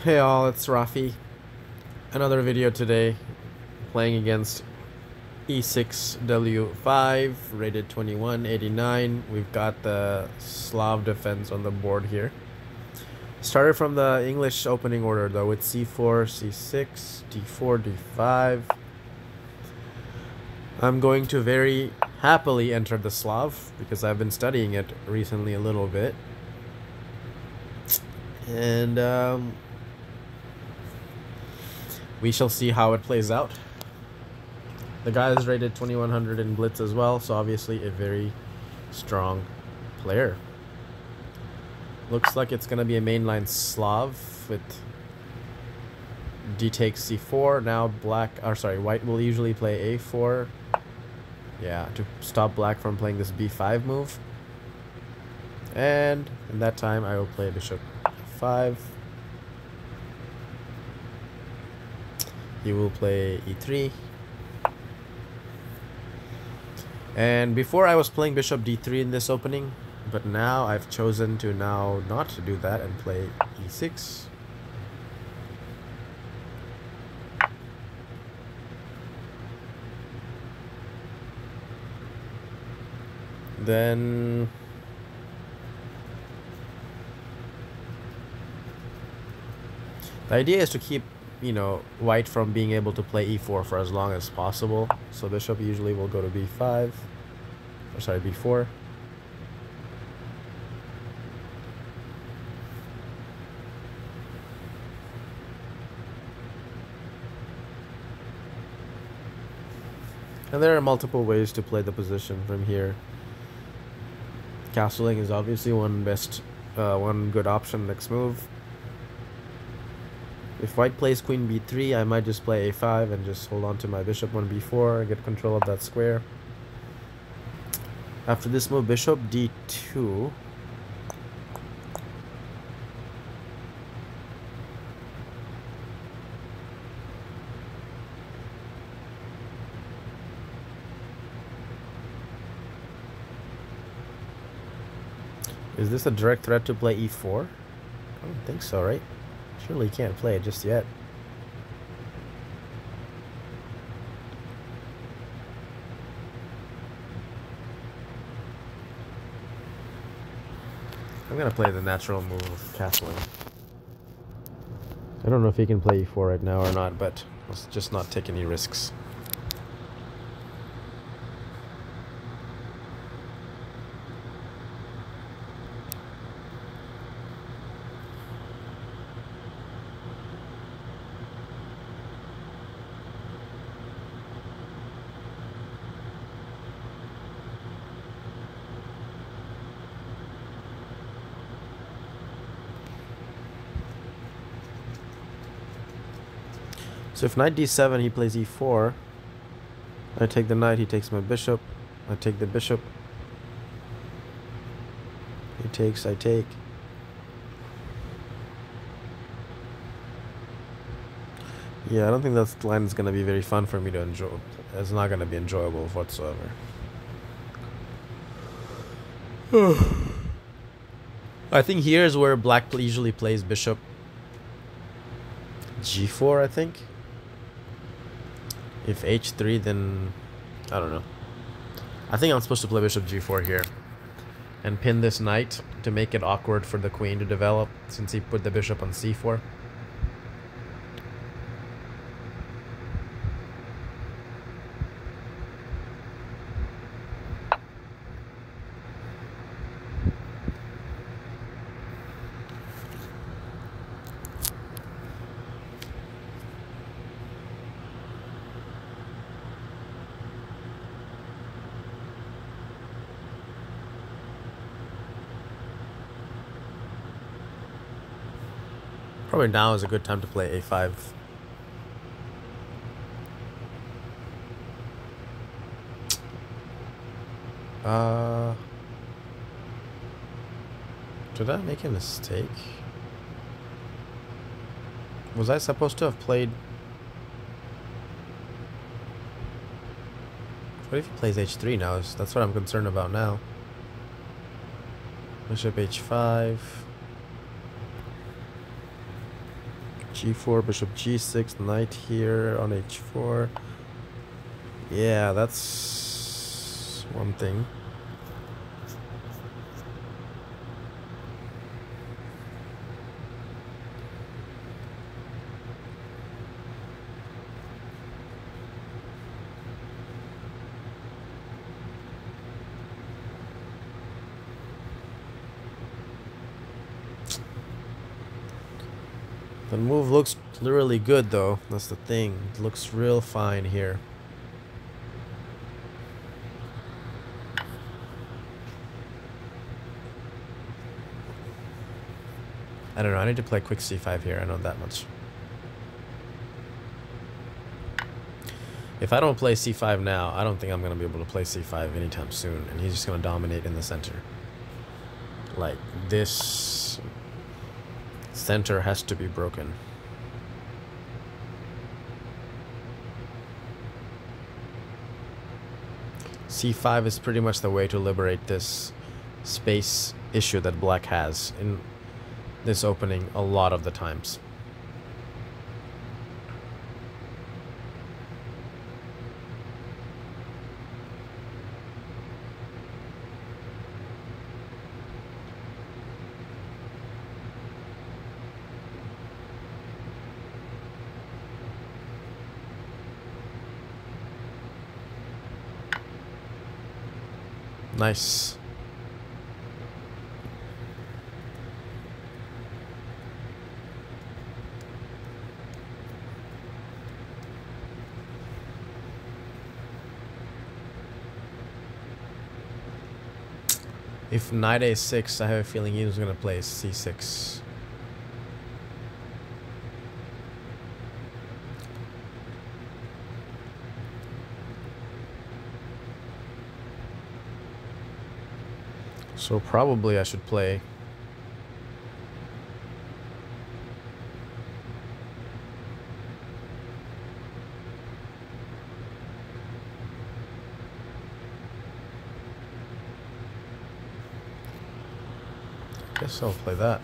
Hey all, it's Rafi. Another video today, playing against E6 W5, rated 2189. We've got the Slav Defense on the board here. Started from the English opening order though, with C4, C6, D4, D5. I'm going to very happily enter the Slav because I've been studying it recently a little bit. And we shall see how it plays out. The guy is rated 2100 in Blitz as well, so obviously a very strong player. Looks like it's going to be a mainline Slav with D takes C4. Now white will usually play A4. Yeah, to stop black from playing this B5 move. And in that time I will play bishop 5. He will play E3. And before I was playing bishop D3 in this opening, but now I've chosen to not to do that and play E6. Then the idea is to keep, white from being able to play E4 for as long as possible. So bishop usually will go to B5, or sorry, B4. And there are multiple ways to play the position from here. Castling is obviously one good option next move. If white plays queen b3, I might just play a5 and just hold on to my bishop on b4 and get control of that square. After this move, bishop d2. Is this a direct threat to play e4? I don't think so, right? Surely you can't play it just yet. I'm gonna play the natural move of castling. I don't know if he can play e4 right now or not, but let's just not take any risks. So if knight d7, he plays e4. I take the knight, he takes my bishop. I take the bishop. He takes, I take. Yeah, I don't think that line is going to be very fun for me to enjoy. It's not going to be enjoyable whatsoever. I think here's where black usually plays bishop g4, I think. If h3, then I don't know. I think I'm supposed to play bishop g4 here and pin this knight to make it awkward for the queen to develop, since he put the bishop on c4. Probably now is a good time to play a5. Did I make a mistake? Was I supposed to have played... What if he plays h3 now? That's what I'm concerned about now. Bishop h5. G4, bishop G6, knight here on H4. Yeah, that's one thing. The move looks really good though, that's the thing. It looks real fine here. I don't know, I need to play quick c5 here, I know that much. If I don't play c5 now, I don't think I'm going to be able to play c5 anytime soon, and he's just going to dominate in the center. Like, this center has to be broken. c5 is pretty much the way to liberate this space issue that black has in this opening a lot of the times. Nice. If knight a6, I have a feeling he was going to play c6. So probably I should play guess I'll play that.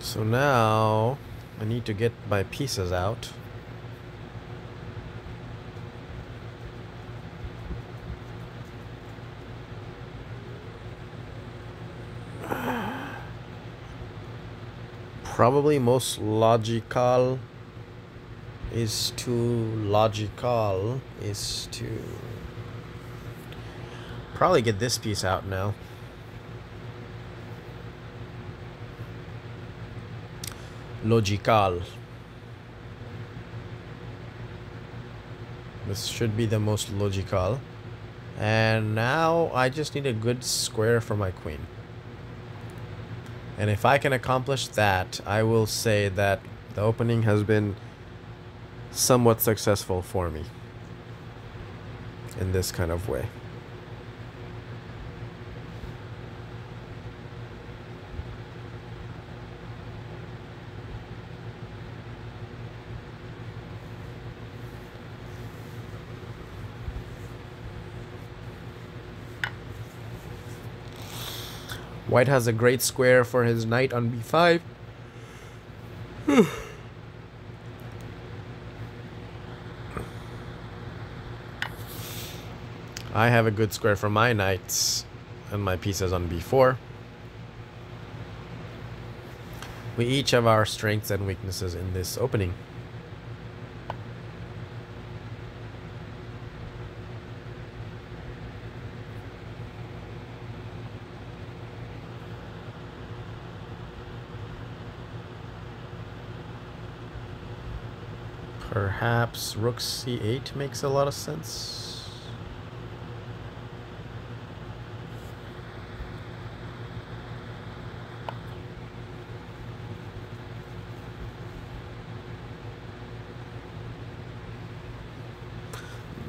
So now I need to get my pieces out. Probably most logical is to probably get this piece out now. Logical. This should be the most logical. And now I just need a good square for my queen. And if I can accomplish that, I will say that the opening has been somewhat successful for me in this kind of way. White has a great square for his knight on b5. I have a good square for my knights and my pieces on b4. We each have our strengths and weaknesses in this opening. Perhaps rook c8 makes a lot of sense.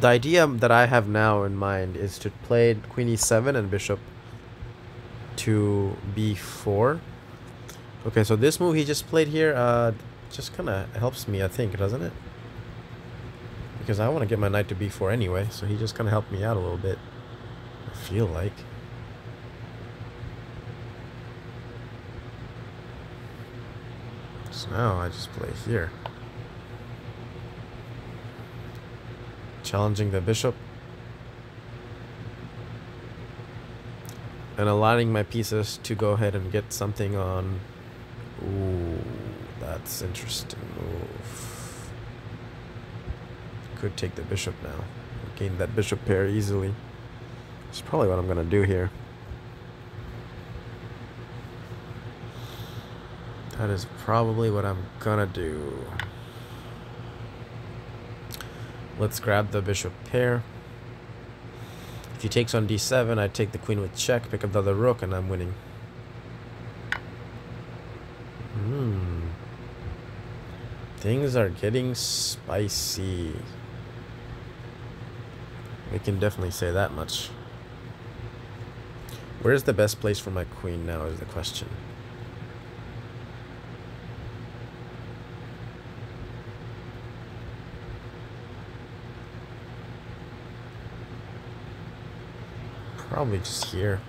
The idea that I have now in mind is to play queen e7 and bishop to b4. Okay, so this move he just played here just kind of helps me, I think, doesn't it? Because I want to get my knight to b4 anyway, so he just kind of helped me out a little bit, I feel like. So now I just play here. Challenging the bishop. And aligning my pieces to go ahead and get something on. Ooh, that's interesting move. Could take the bishop now. Gain that bishop pair easily. That's probably what I'm gonna do here. That is probably what I'm gonna do. Let's grab the bishop pair. If he takes on d7, I take the queen with check, pick up the other rook, and I'm winning. Things are getting spicy. We can definitely say that much. Where's the best place for my queen now is the question. Probably just here.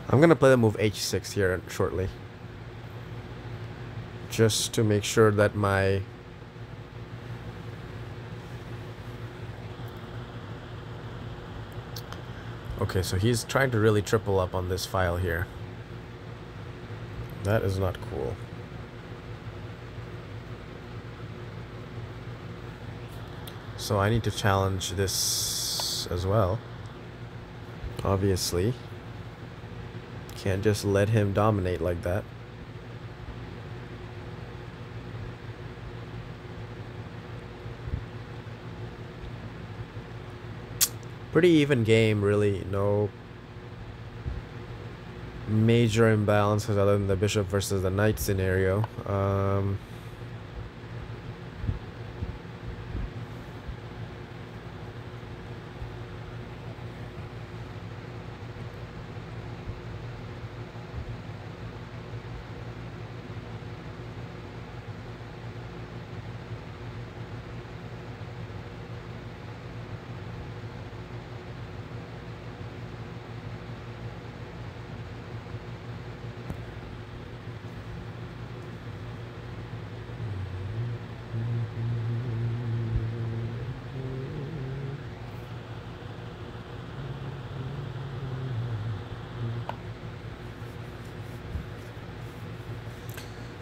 I'm gonna play the move h6 here shortly, just to make sure that my okay, so he's trying to really triple up on this file here. That is not cool. So I need to challenge this as well. Obviously. Can't just let him dominate like that. Pretty even game, really. No major imbalances other than the bishop versus the knight scenario.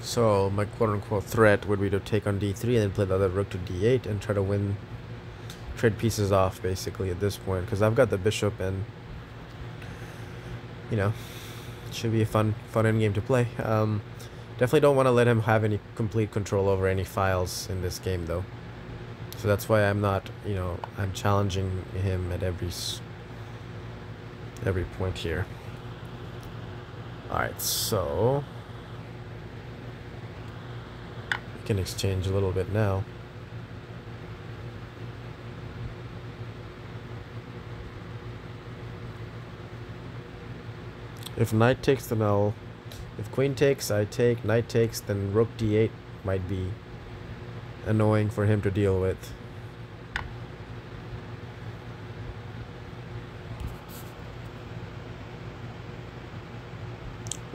So my quote-unquote threat would be to take on d3 and then play the other rook to d8 and try to win, trade pieces off basically at this point, because I've got the bishop and, you know, it should be a fun endgame to play. Definitely don't want to let him have any complete control over any files in this game though. So that's why I'm not, you know, I'm challenging him at every point here. Alright, so we can exchange a little bit now. If knight takes, then I'll... If queen takes, I take. Knight takes, then rook d8 might be annoying for him to deal with.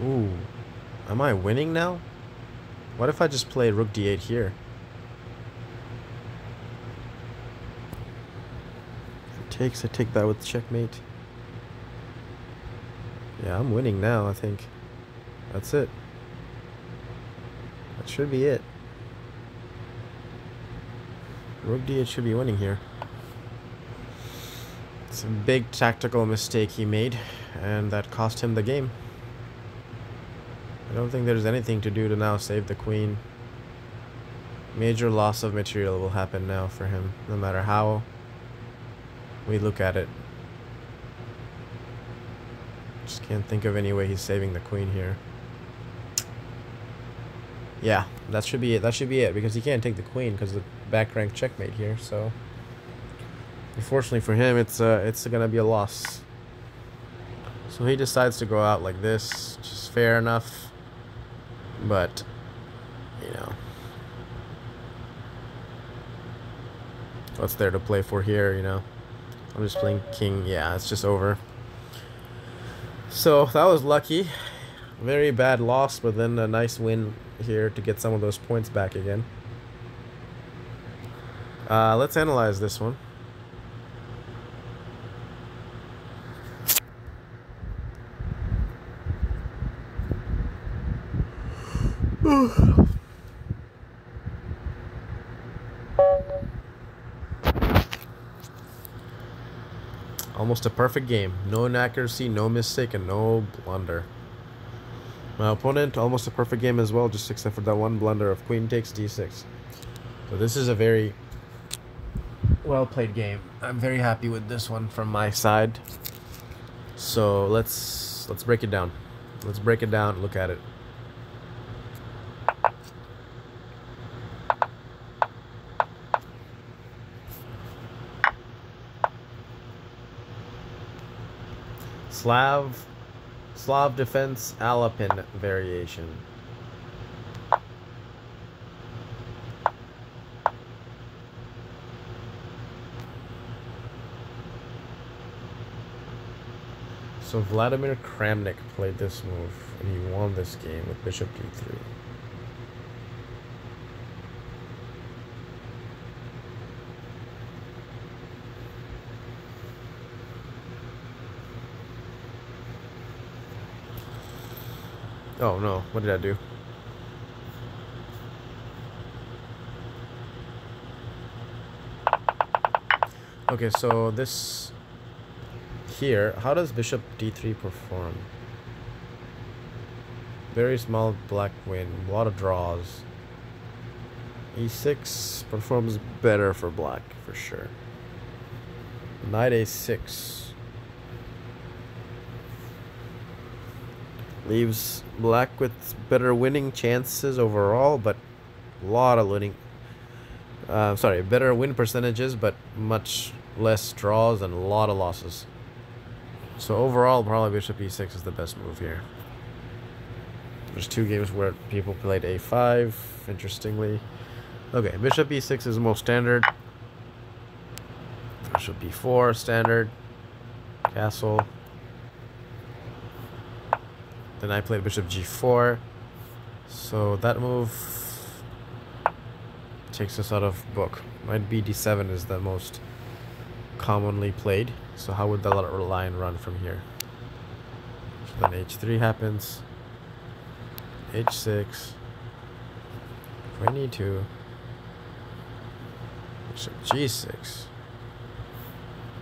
Ooh. Am I winning now? What if I just play rook d8 here? If it takes, I take that with checkmate. Yeah, I'm winning now, I think. That's it. That should be it. Rook d8 should be winning here. It's a big tactical mistake he made, and that cost him the game. I don't think there's anything to do to now save the queen. Major loss of material will happen now for him, no matter how we look at it. Just can't think of any way he's saving the queen here. Yeah, that should be it. That should be it, because he can't take the queen because of the back rank checkmate here. So, unfortunately for him, it's gonna be a loss. So he decides to go out like this, which is fair enough. But, you know, what's there to play for here? You know, I'm just playing king. Yeah, it's just over. So that was lucky. Very bad loss, but then a nice win here to get some of those points back again. Let's analyze this one. Almost a perfect game. No inaccuracy, no mistake, and no blunder. My opponent, almost a perfect game as well, just except for that one blunder of queen takes d6. So this is a very well played game. I'm very happy with this one from my side. So let's break it down. Let's break it down, look at it. Slav Defense Alpin Variation. So Vladimir Kramnik played this move, and he won this game with bishop d3. Oh no, what did I do? Okay, so this here, how does bishop d3 perform? Very small black win, a lot of draws. e6 performs better for black, for sure. Knight a6 leaves black with better winning chances overall, but a lot of winning. Better win percentages, but much less draws and a lot of losses. So overall, probably bishop e6 is the best move here. There's two games where people played a5, interestingly. Okay, bishop e6 is the most standard. Bishop b4, standard. Castle. Then I played bishop g4. So that move takes us out of book. Knight b d7 is the most commonly played. So how would the line run from here? So then h3 happens. h6. If I need to. Bishop g6.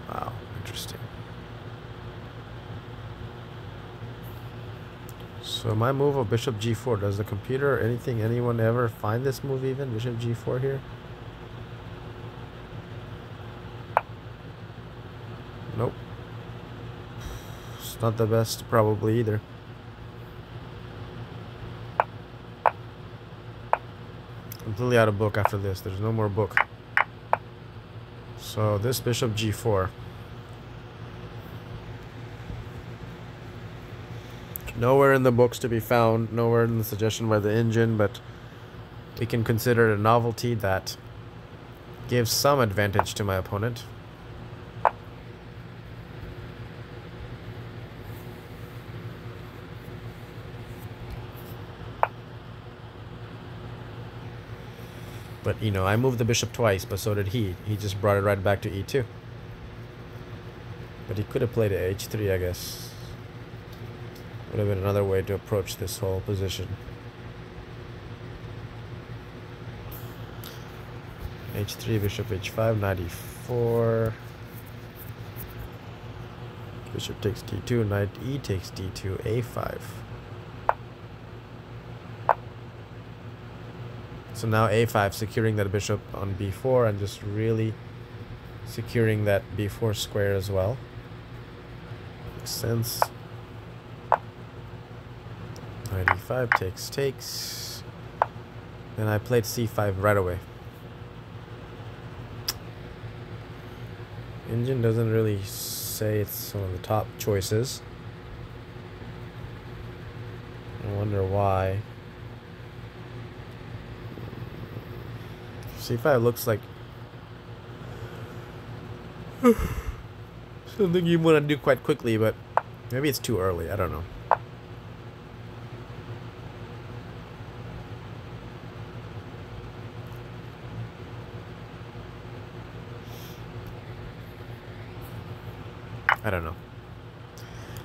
Wow, interesting. So my move of bishop g4, does the computer, anyone ever find this move even? Bishop g4 here? Nope. It's not the best probably either. Completely out of book after this. There's no more book. So this bishop g4. Nowhere in the books to be found, nowhere in the suggestion by the engine, but we can consider it a novelty that gives some advantage to my opponent. But, you know, I moved the bishop twice, but so did he. He just brought it right back to e2. But he could have played at h3, I guess. Would have been another way to approach this whole position. h3, bishop h5, knight e4. Bishop takes d2, knight e takes d2, a5. So now a5, securing that bishop on b4 and just really securing that b4 square as well. Makes sense. Knight e5 takes. And I played c5 right away. Engine doesn't really say it's one of the top choices. I wonder why. c5 looks like something you want to do quite quickly, but maybe it's too early. I don't know. I don't know.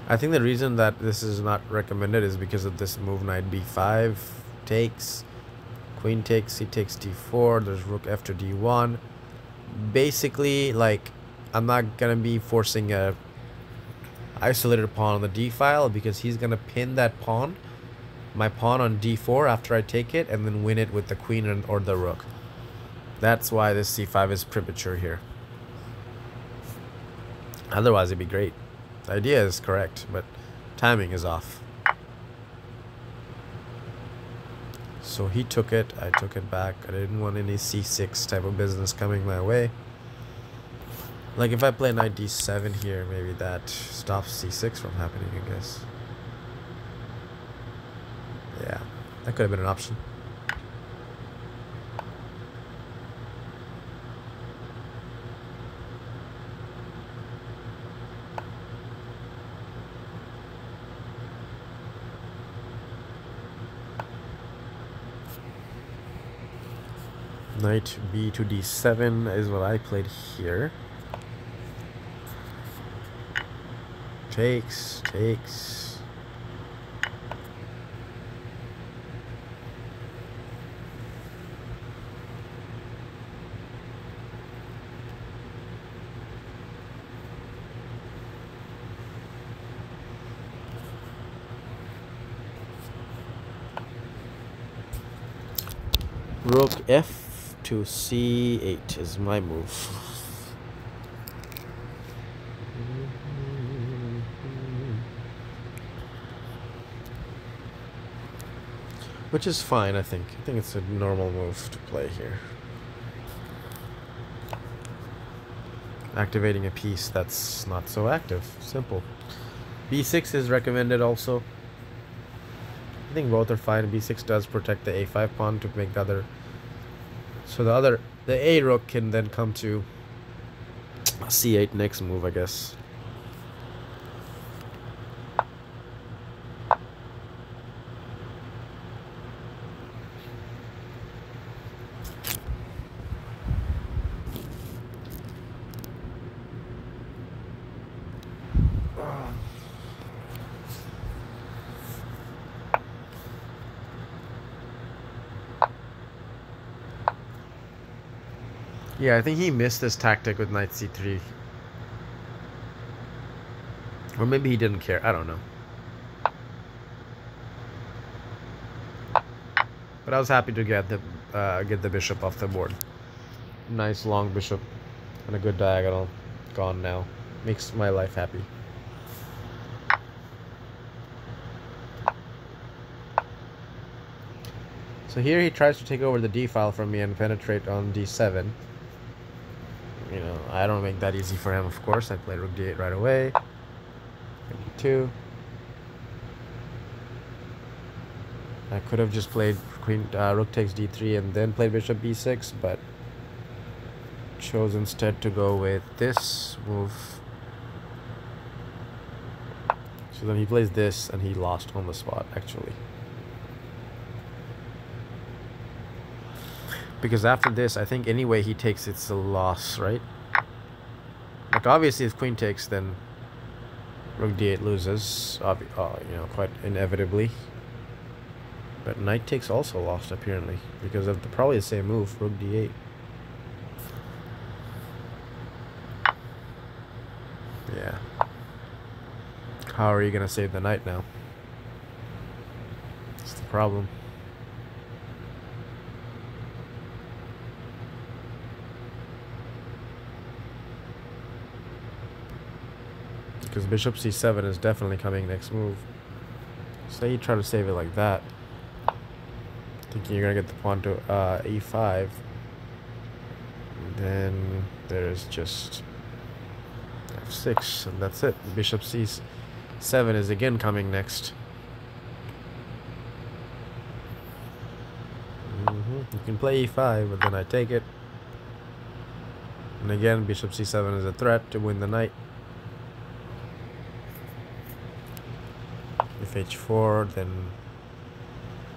I think the reason that this is not recommended is because of this move. Knight b5 takes, queen takes, c takes d4, there's rook f to d1. Basically, like, I'm not gonna be forcing a isolated pawn on the d file because he's gonna pin that pawn, my pawn on d4 after I take it, and then win it with the queen or the rook. That's why this c5 is premature here. Otherwise it'd be great. The idea is correct, but timing is off. So he took it, I took it back. I didn't want any c6 type of business coming my way. Like if I play knight d7 here, maybe that stops c6 from happening, I guess. Yeah, that could have been an option. Knight b to d7 is what I played here. Takes. Rook f to c8 is my move. Which is fine, I think. I think it's a normal move to play here. Activating a piece that's not so active. Simple. b6 is recommended also. I think both are fine. b6 does protect the a5 pawn to make the other. So the a rook can then come to c8 next move, I guess. Yeah, I think he missed this tactic with knight c3. Or maybe he didn't care. I don't know. But I was happy to get the bishop off the board. Nice long bishop and a good diagonal. Gone now. Makes my life happy. So here he tries to take over the d file from me and penetrate on d7. You know, I don't make that easy for him, of course. I played rook d8 right away. d2. I could have just played rook takes d3 and then played bishop b6, but chose instead to go with this move. So then he plays this and he lost on the spot, actually. Because after this, I think anyway he takes, it's a loss, right? Like obviously if queen takes, then rook d8 loses, you know, quite inevitably. But knight takes also lost apparently because of probably the same move, rook d8. Yeah. How are you gonna save the knight now? That's the problem. Because bishop c7 is definitely coming next move. Say you try to save it like that, thinking you're gonna get the pawn to e5. Then there's just f6, and that's it. Bishop c7 is again coming next. You can play e5, but then I take it. And again, bishop c7 is a threat to win the knight. If h4, then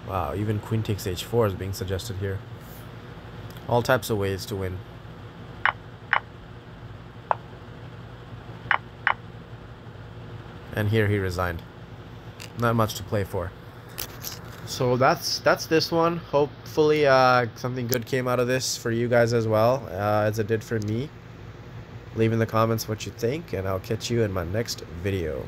wow, even queen takes h4 is being suggested here. All types of ways to win. And here he resigned. Not much to play for. So that's this one. Hopefully something good came out of this for you guys as well, as it did for me. Leave in the comments what you think, and I'll catch you in my next video.